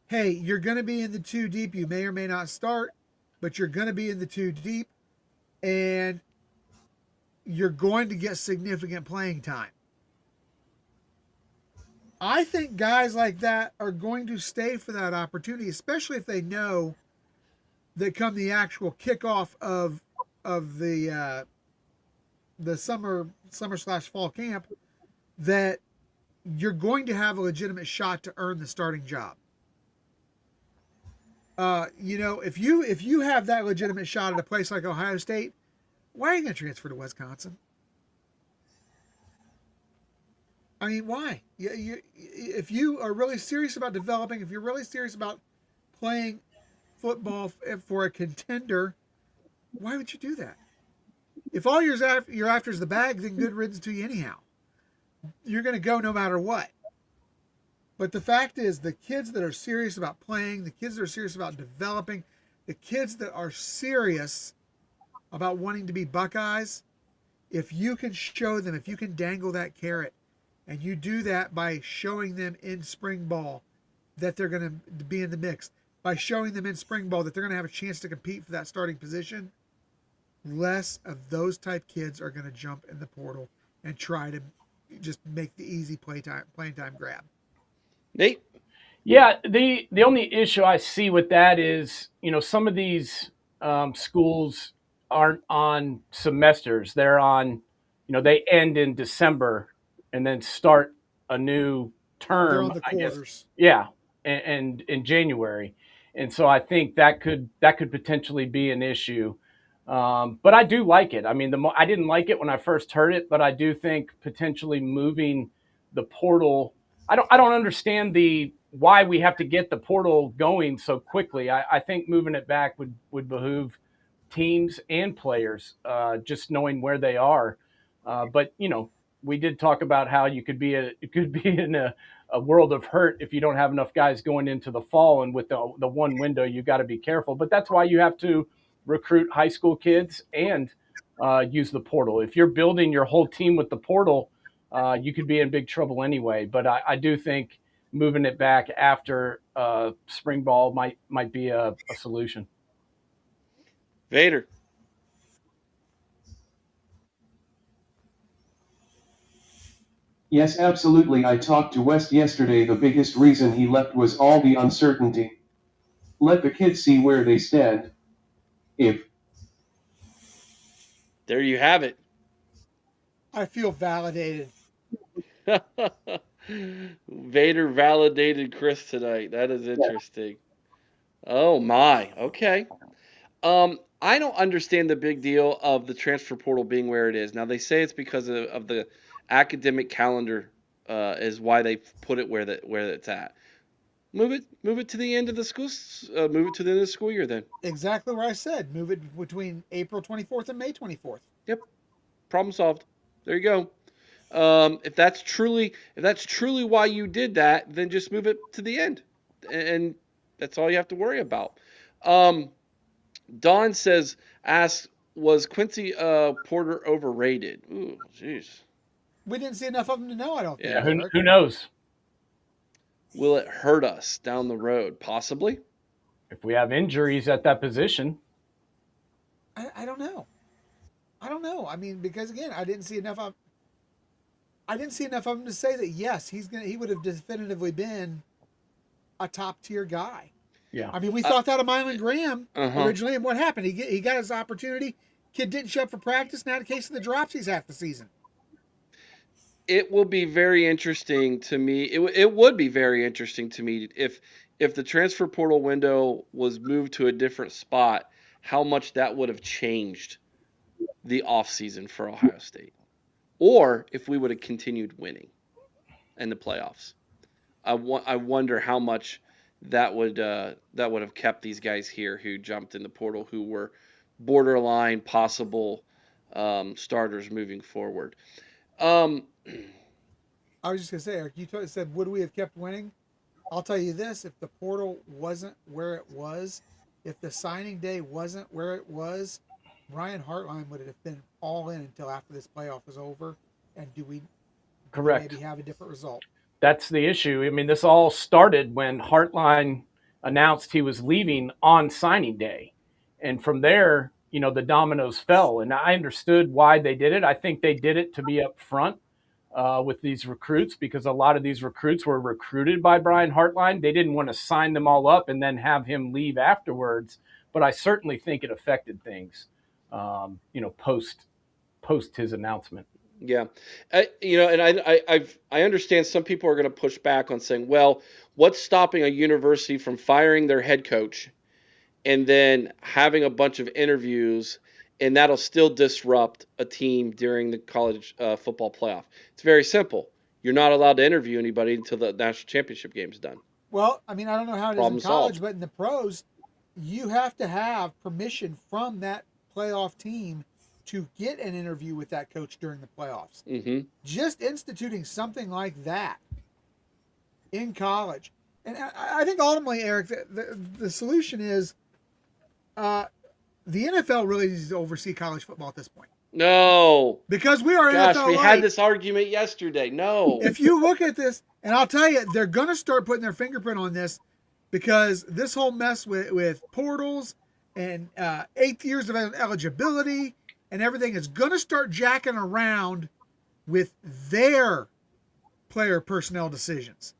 S2: hey, you're going to be in the 2 deep. You may or may not start, but you're going to be in the 2 deep, and you're going to get significant playing time. I think guys like that are going to stay for that opportunity, especially if they know that come the actual kickoff of the summer/fall camp, that you're going to have a legitimate shot to earn the starting job. If you have that legitimate shot at a place like Ohio State, why are you going to transfer to Wisconsin? I mean, why? If you are really serious about developing, if you're really serious about playing football for a contender, why would you do that? If all you're after is the bag, then good riddance to you anyhow. You're going to go no matter what. But the fact is, the kids that are serious about playing, the kids that are serious about developing, the kids that are serious about wanting to be Buckeyes, if you can show them, if you can dangle that carrot, and you do that by showing them in spring ball that they're going to be in the mix, by showing them in spring ball that they're going to have a chance to compete for that starting position, less of those type kids are going to jump in the portal and try to just make the easy playing time grab.
S1: Nate?
S3: Yeah, the only issue I see with that is, some of these schools aren't on semesters. They're on, they end in December and then start a new term.
S2: They're on the
S3: I guess.
S2: quarters.
S3: Yeah, and in January, and so I think that could potentially be an issue. But I do like it. I mean, I didn't like it when I first heard it, but I do think potentially moving the portal. I don't understand why we have to get the portal going so quickly. I think moving it back would behoove teams and players, just knowing where they are. But we did talk about how you could be in a world of hurt if you don't have enough guys going into the fall, and with the one window, you got to be careful. But that's why you have to recruit high school kids and use the portal. If you're building your whole team with the portal, you could be in big trouble anyway. But I do think moving it back after spring ball might be a solution.
S1: Vader.
S4: Yes, absolutely. I talked to West yesterday. The biggest reason he left was all the uncertainty. Let the kids see where they stand.
S1: There you have it.
S2: I feel validated.
S1: Vader validated Chris tonight. That is interesting. Oh my. Okay. I don't understand the big deal of the transfer portal being where it is. Now they say it's because of the academic calendar is why they put it where it's at. Move it to the end of the school. Move it to the end of the school year then.
S2: Exactly where I said. Move it between April 24th and May 24th.
S1: Yep. Problem solved. There you go. If that's truly why you did that, then just move it to the end, and that's all you have to worry about. Don asks, was Quincy Porter overrated? Ooh, jeez.
S2: We didn't see enough of him to know, I don't think.
S3: Yeah, who knows?
S1: Will it hurt us down the road? Possibly.
S3: If we have injuries at that position.
S2: I don't know. I mean, because again, I didn't see enough of him to say that yes, he would have definitively been a top tier guy.
S3: Yeah.
S2: I mean, we thought that of Mylan Graham originally, and what happened? He got his opportunity. Kid didn't show up for practice. Now, in the case of the dropsies half the season.
S1: It will be very interesting to me. It would be very interesting to me if the transfer portal window was moved to a different spot, how much that would have changed the offseason for Ohio State, or if we would have continued winning in the playoffs. I wonder how much that would have kept these guys here who jumped in the portal, who were borderline possible starters moving forward.
S2: I was just gonna say, Eric, you said, would we have kept winning? I'll tell you this: if the portal wasn't where it was, if the signing day wasn't where it was, Ryan Hartline would have been all in until after this playoff was over. And do we
S3: correct
S2: maybe have a different result?
S3: That's the issue. I mean, this all started when Hartline announced he was leaving on signing day, and from there, the dominoes fell. And I understood why they did it. I think they did it to be up front with these recruits, because a lot of these recruits were recruited by Brian Hartline. They didn't want to sign them all up and then have him leave afterwards. But I certainly think it affected things, post his announcement.
S1: Yeah, and I understand some people are going to push back on saying, well, what's stopping a university from firing their head coach and then having a bunch of interviews, and that'll still disrupt a team during the college football playoff? It's very simple. You're not allowed to interview anybody until the national championship game is done.
S2: Well, I mean, I don't know how it
S1: Problem
S2: is in college,
S1: solved.
S2: but in the pros, you have to have permission from that playoff team to get an interview with that coach during the playoffs.
S1: Mm-hmm.
S2: Just instituting something like that in college. And I think ultimately, Eric, the solution is the NFL really needs to oversee college football at this point.
S1: No.
S2: Because we are
S1: Gosh,
S2: NFL
S1: we
S2: light.
S1: had this argument yesterday. No.
S2: If you look at this, and I'll tell you, they're going to start putting their fingerprint on this because this whole mess with portals and 8 years of eligibility and everything is going to start jacking around with their player personnel decisions.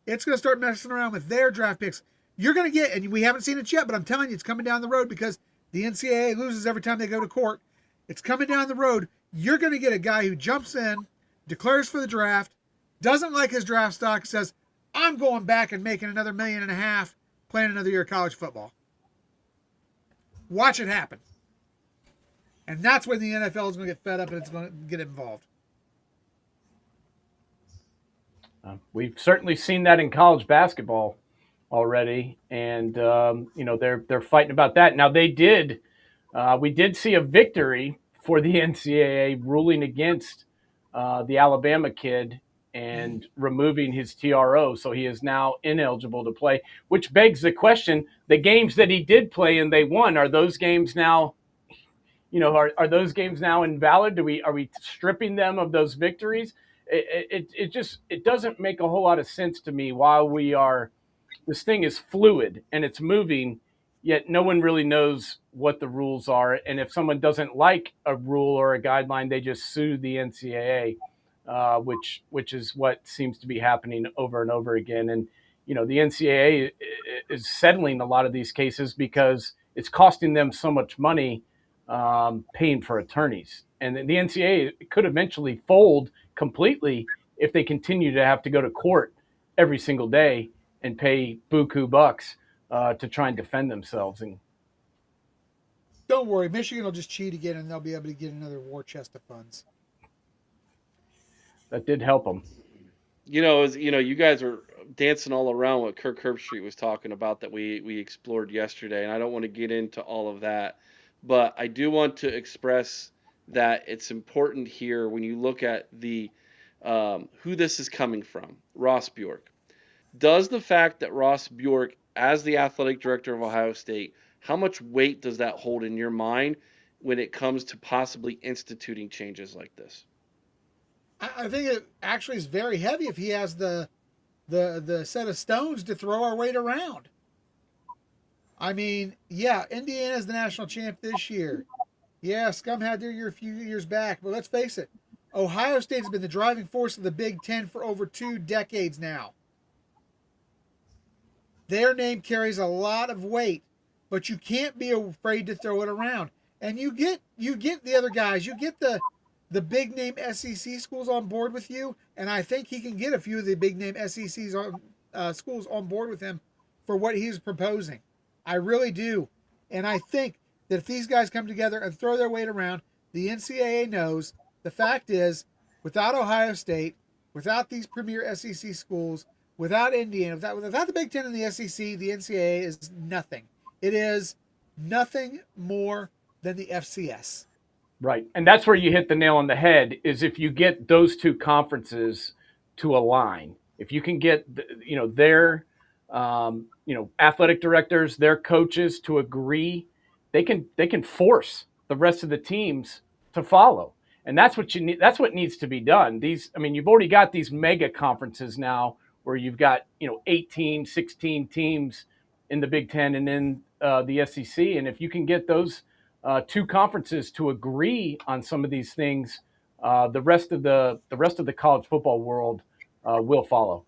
S2: It's going to start messing around with their draft picks. You're going to get, and we haven't seen it yet, but I'm telling you, it's coming down the road because the NCAA loses every time they go to court. It's coming down the road. You're going to get a guy who jumps in, declares for the draft, doesn't like his draft stock, says, I'm going back and making another $1.5 million playing another year of college football. Watch it happen. And that's when the NFL is going to get fed up and it's going to get involved.
S3: We've certainly seen that in college basketball already, and they're fighting about that. Now we did see a victory for the NCAA ruling against the Alabama kid and removing his TRO, so he is now ineligible to play. Which begs the question: the games that he did play and they won, are those games now? Are those games now invalid? Are we stripping them of those victories? It doesn't make a whole lot of sense to me why this thing is fluid and it's moving, yet no one really knows what the rules are. And if someone doesn't like a rule or a guideline, they just sue the NCAA, which is what seems to be happening over and over again. And the NCAA is settling a lot of these cases because it's costing them so much money paying for attorneys. And the NCAA could eventually fold completely if they continue to have to go to court every single day and pay buku bucks to try and defend themselves. And
S2: don't worry, Michigan will just cheat again, and they'll be able to get another war chest of funds.
S3: That did help them.
S1: You guys are dancing all around what Kirk Herbstreit was talking about that we explored yesterday, and I don't want to get into all of that, but I do want to express that it's important here when you look at the who this is coming from, Ross Bjork. Does the fact that Ross Bjork, as the athletic director of Ohio State, how much weight does that hold in your mind when it comes to possibly instituting changes like this?
S2: I think it actually is very heavy if he has the set of stones to throw our weight around. I mean, yeah, Indiana's the national champ this year. Yeah, Scum had their year a few years back, but let's face it, Ohio State has been the driving force of the Big Ten for over 2 decades now. Their name carries a lot of weight, but you can't be afraid to throw it around. And you get the other guys, you get the big name SEC schools on board with you, and I think he can get a few of the big name SEC schools on board with him for what he's proposing. I really do. And I think that if these guys come together and throw their weight around, the NCAA knows the fact is, without Ohio State, without these premier SEC schools, without Indiana, without the Big Ten and the SEC, the NCAA is nothing. It is nothing more than the FCS.
S3: Right. And that's where you hit the nail on the head, is if you get those two conferences to align. If you can get their athletic directors, their coaches to agree, they can force the rest of the teams to follow. And that's what you need. That's what needs to be done. You've already got these mega conferences now where you've got 18, 16 teams in the Big Ten and in the SEC. And if you can get those two conferences to agree on some of these things, the rest of the college football world will follow.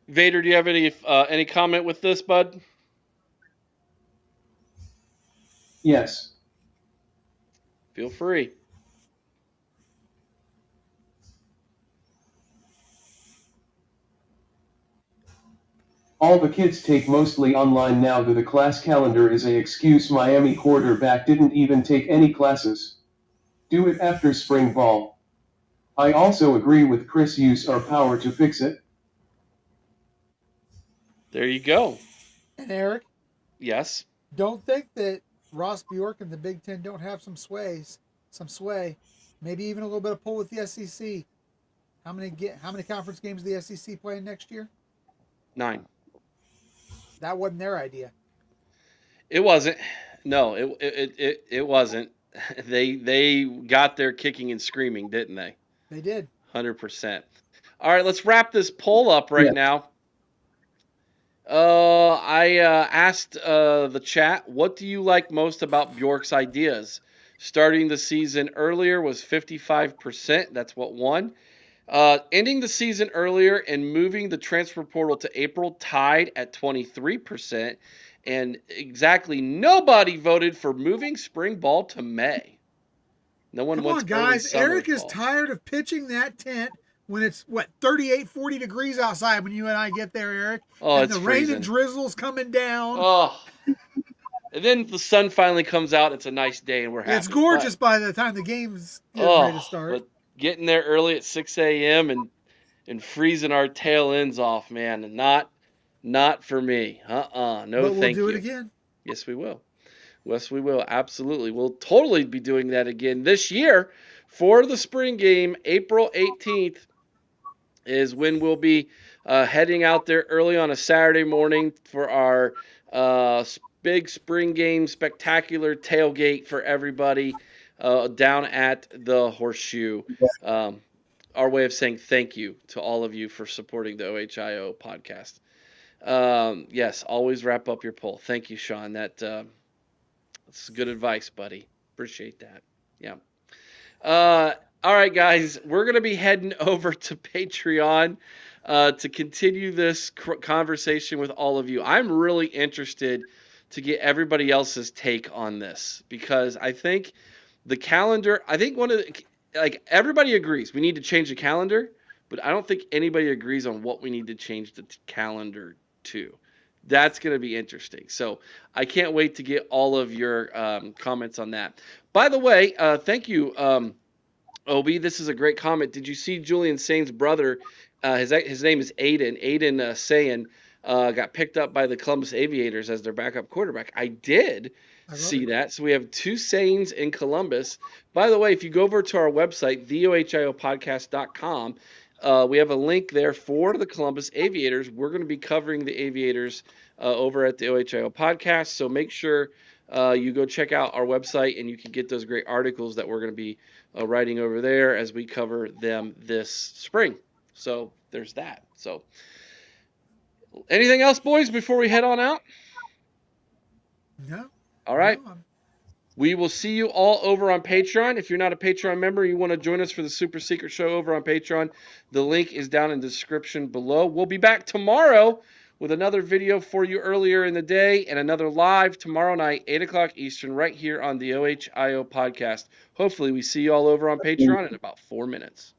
S1: Vader, do you have any comment with this, bud?
S4: Yes.
S1: Feel free.
S4: All the kids take mostly online now. The class calendar is a excuse. Miami quarterback didn't even take any classes. Do it after spring ball. I also agree with Chris. Use our power to fix it.
S1: There you go.
S2: And Eric?
S1: Yes?
S2: Don't think that Ross Bjork and the Big Ten don't have some sway, maybe even a little bit of pull with the SEC. How many conference games the SEC playing next year?
S1: 9.
S2: That wasn't their idea.
S1: It wasn't. No, it wasn't. They got their kicking and screaming, didn't they?
S2: They did.
S1: 100%. All right, let's wrap this poll up right now. I asked the chat, what do you like most about Bjork's ideas? Starting the season earlier was 55%. That's what won. Ending the season earlier and moving the transfer portal to April tied at 23%. And exactly nobody voted for moving spring ball to May. No one
S2: Come
S1: wants
S2: on, guys. Eric is
S1: ball.
S2: tired of pitching that tent when it's, 38, 40 degrees outside when you and I get there, Eric.
S1: Oh,
S2: and
S1: it's
S2: the
S1: freezing.
S2: rain and drizzle's coming down.
S1: Oh. And then the sun finally comes out. It's a nice day, and we're happy.
S2: It's gorgeous by the time the game's ready to start.
S1: But getting there early at 6 a.m. and freezing our tail ends off, man, and not for me. No,
S2: but we'll
S1: thank you.
S2: do it again.
S1: Yes, we will. Yes, we will. Absolutely. We'll totally be doing that again this year for the spring game. April 18th is when we'll be heading out there early on a Saturday morning for our big spring game spectacular tailgate for everybody down at the Horseshoe. Our way of saying thank you to all of you for supporting the OHIO podcast. Yes, always wrap up your poll. Thank you, Sean. That's good advice, buddy. Appreciate that. Yeah. All right, guys, we're going to be heading over to Patreon to continue this conversation with all of you. I'm really interested to get everybody else's take on this because I think the calendar, everybody agrees we need to change the calendar, but I don't think anybody agrees on what we need to change the calendar to. That's going to be interesting. So I can't wait to get all of your comments on that. By the way, thank you, Obi. This is a great comment. Did you see Julian Sain's brother? His name is Aiden. Aiden Sain got picked up by the Columbus Aviators as their backup quarterback. I did see that. So we have two Sains in Columbus. By the way, if you go over to our website, theohiopodcast.com, we have a link there for the Columbus Aviators. We're going to be covering the Aviators over at the OHIO podcast. So make sure you go check out our website and you can get those great articles that we're going to be writing over there as we cover them this spring. So there's that. So anything else, boys, before we head on out?
S2: No.
S1: All right. We will see you all over on Patreon. If you're not a Patreon member, you want to join us for the Super Secret Show over on Patreon, the link is down in the description below. We'll be back tomorrow with another video for you earlier in the day and another live tomorrow night, 8 o'clock Eastern, right here on the OHIO podcast. Hopefully we see you all over on Patreon in about 4 minutes.